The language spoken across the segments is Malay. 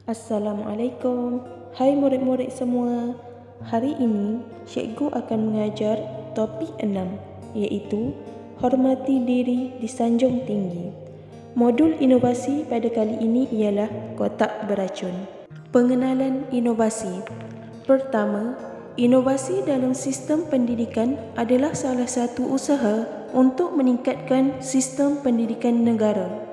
Assalamualaikum. Hai murid-murid semua. Hari ini cikgu akan mengajar topik 6 iaitu hormati diri disanjung tinggi. Modul inovasi pada kali ini ialah kotak beracun. Pengenalan inovasi. Pertama, inovasi dalam sistem pendidikan adalah salah satu usaha untuk meningkatkan sistem pendidikan negara.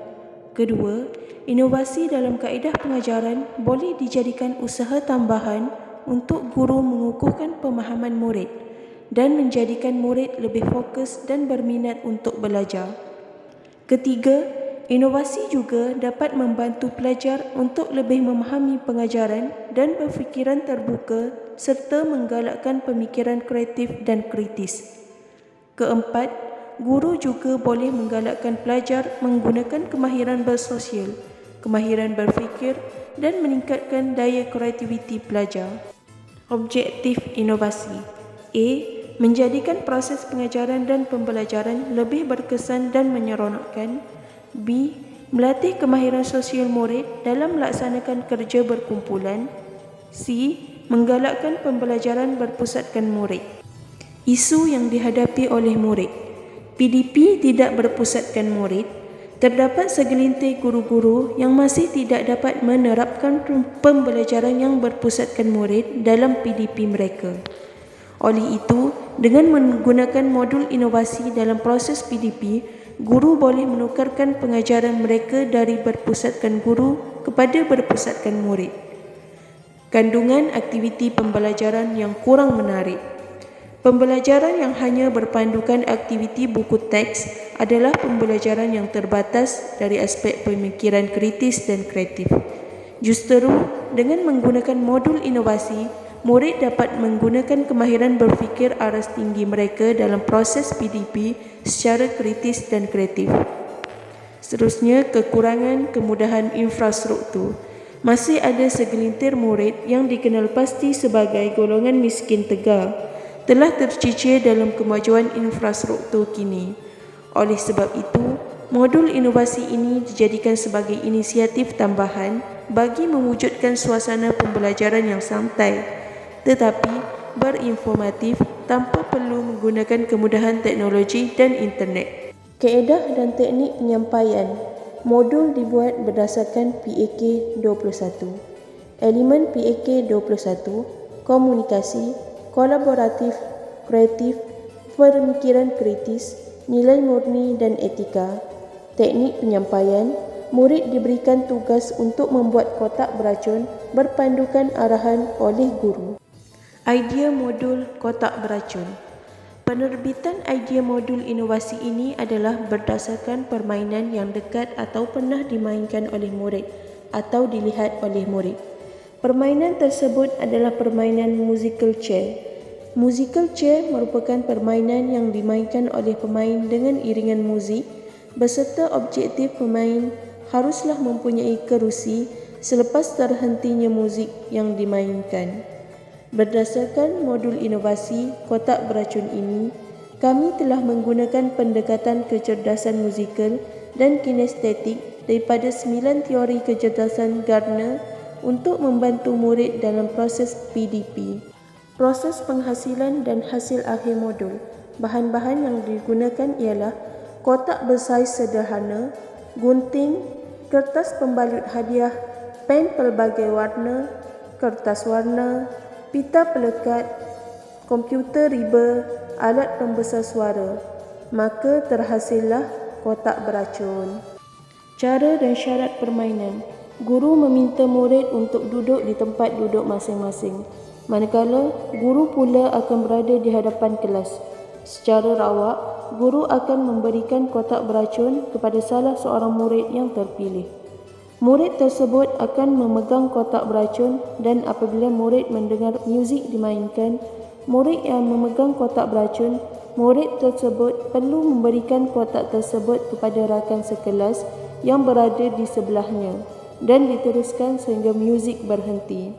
Kedua, inovasi dalam kaedah pengajaran boleh dijadikan usaha tambahan untuk guru mengukuhkan pemahaman murid dan menjadikan murid lebih fokus dan berminat untuk belajar. Ketiga, inovasi juga dapat membantu pelajar untuk lebih memahami pengajaran dan berfikiran terbuka serta menggalakkan pemikiran kreatif dan kritis. Keempat, guru juga boleh menggalakkan pelajar menggunakan kemahiran bersosial, kemahiran berfikir dan meningkatkan daya kreativiti pelajar. Objektif inovasi. A. Menjadikan proses pengajaran dan pembelajaran lebih berkesan dan menyeronokkan. B. Melatih kemahiran sosial murid dalam melaksanakan kerja berkumpulan. C. Menggalakkan pembelajaran berpusatkan murid. Isu yang dihadapi oleh murid. PDP tidak berpusatkan murid. Terdapat segelintir guru-guru yang masih tidak dapat menerapkan pembelajaran yang berpusatkan murid dalam PDP mereka. Oleh itu, dengan menggunakan modul inovasi dalam proses PDP, guru boleh menukarkan pengajaran mereka dari berpusatkan guru kepada berpusatkan murid. Kandungan aktiviti pembelajaran yang kurang menarik. Pembelajaran yang hanya berpandukan aktiviti buku teks adalah pembelajaran yang terbatas dari aspek pemikiran kritis dan kreatif. Justeru, dengan menggunakan modul inovasi, murid dapat menggunakan kemahiran berfikir aras tinggi mereka dalam proses PDP secara kritis dan kreatif. Seterusnya, kekurangan kemudahan infrastruktur. Masih ada segelintir murid yang dikenal pasti sebagai golongan miskin tegar telah tercicir dalam kemajuan infrastruktur kini. Oleh sebab itu, modul inovasi ini dijadikan sebagai inisiatif tambahan bagi mewujudkan suasana pembelajaran yang santai tetapi berinformatif tanpa perlu menggunakan kemudahan teknologi dan internet. Kaedah dan teknik penyampaian. Modul dibuat berdasarkan PAK 21. Elemen PAK 21: komunikasi, kolaboratif, kreatif, pemikiran kritis, nilai murni dan etika. Teknik penyampaian. Murid diberikan tugas untuk membuat kotak beracun berpandukan arahan oleh guru. Idea modul kotak beracun. Penerbitan idea modul inovasi ini adalah berdasarkan permainan yang dekat atau pernah dimainkan oleh murid atau dilihat oleh murid. Permainan tersebut adalah permainan musical chair. Musical chair merupakan permainan yang dimainkan oleh pemain dengan iringan muzik beserta objektif pemain haruslah mempunyai kerusi selepas terhentinya muzik yang dimainkan. Berdasarkan modul inovasi kotak beracun ini, kami telah menggunakan pendekatan kecerdasan musikal dan kinestetik daripada 9 teori kecerdasan Gardner untuk membantu murid dalam proses PDP. Proses penghasilan dan hasil akhir modul. Bahan-bahan yang digunakan ialah kotak bersaiz sederhana, gunting, kertas pembalut hadiah, pen pelbagai warna, kertas warna, pita pelekat, komputer riba, alat pembesar suara. Maka terhasillah kotak beracun. Cara dan syarat permainan. Guru meminta murid untuk duduk di tempat duduk masing-masing, manakala guru pula akan berada di hadapan kelas. Secara rawak, guru akan memberikan kotak beracun kepada salah seorang murid yang terpilih. Murid tersebut akan memegang kotak beracun dan apabila murid mendengar muzik dimainkan, murid yang memegang kotak beracun, murid tersebut perlu memberikan kotak tersebut kepada rakan sekelas yang berada di sebelahnya dan diteruskan sehingga muzik berhenti.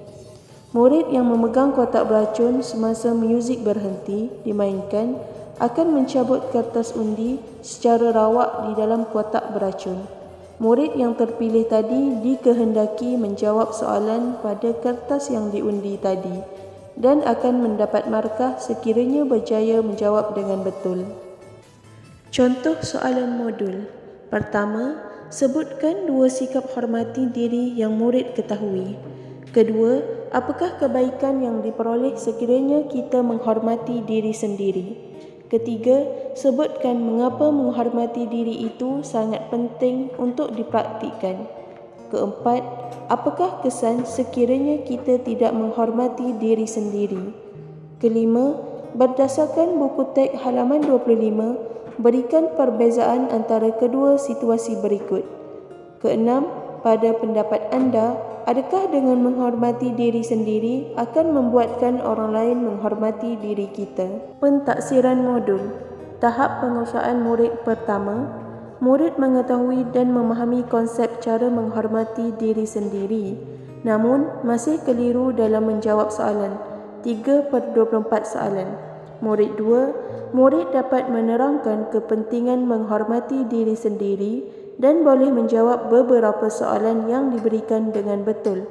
Murid yang memegang kotak beracun semasa muzik berhenti dimainkan akan mencabut kertas undi secara rawak di dalam kotak beracun. Murid yang terpilih tadi dikehendaki menjawab soalan pada kertas yang diundi tadi dan akan mendapat markah sekiranya berjaya menjawab dengan betul. Contoh soalan modul. Pertama, sebutkan 2 sikap hormati diri yang murid ketahui. Kedua, apakah kebaikan yang diperoleh sekiranya kita menghormati diri sendiri? Ketiga, sebutkan mengapa menghormati diri itu sangat penting untuk dipraktikkan. Keempat, apakah kesan sekiranya kita tidak menghormati diri sendiri? Kelima, berdasarkan buku teks halaman 25, berikan perbezaan antara kedua situasi berikut. Keenam, pada pendapat anda, adakah dengan menghormati diri sendiri akan membuatkan orang lain menghormati diri kita? Pentaksiran modul. Tahap penguasaan murid pertama. Murid mengetahui dan memahami konsep cara menghormati diri sendiri, namun masih keliru dalam menjawab soalan. 3/24 soalan. Murid 2. Murid dapat menerangkan kepentingan menghormati diri sendiri dan boleh menjawab beberapa soalan yang diberikan dengan betul.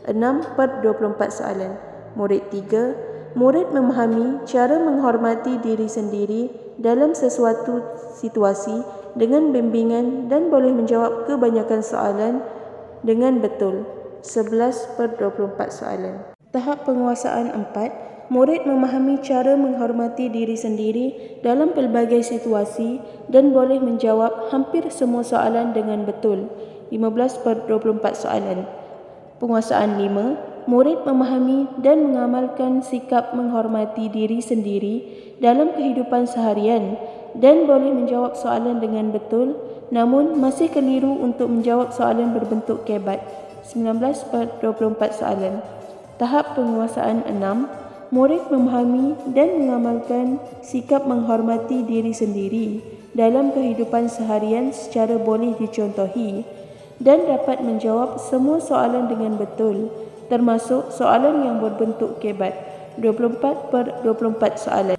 6/24 soalan. Murid 3. Murid memahami cara menghormati diri sendiri dalam sesuatu situasi dengan bimbingan dan boleh menjawab kebanyakan soalan dengan betul. 11/24 soalan. Tahap penguasaan 4. Murid memahami cara menghormati diri sendiri dalam pelbagai situasi dan boleh menjawab hampir semua soalan dengan betul. 15/24 soalan. Penguasaan 5. Murid memahami dan mengamalkan sikap menghormati diri sendiri dalam kehidupan seharian dan boleh menjawab soalan dengan betul, namun masih keliru untuk menjawab soalan berbentuk kebat. 19/24 soalan. Tahap penguasaan 6. Murid memahami dan mengamalkan sikap menghormati diri sendiri dalam kehidupan seharian secara boleh dicontohi dan dapat menjawab semua soalan dengan betul, termasuk soalan yang berbentuk kebat. 24/24 soalan.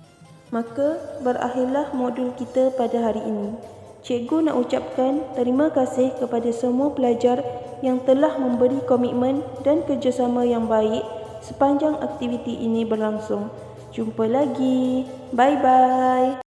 Maka berakhirlah modul kita pada hari ini. Cikgu nak ucapkan terima kasih kepada semua pelajar yang telah memberi komitmen dan kerjasama yang baik sepanjang aktiviti ini berlangsung. Jumpa lagi. Bye-bye.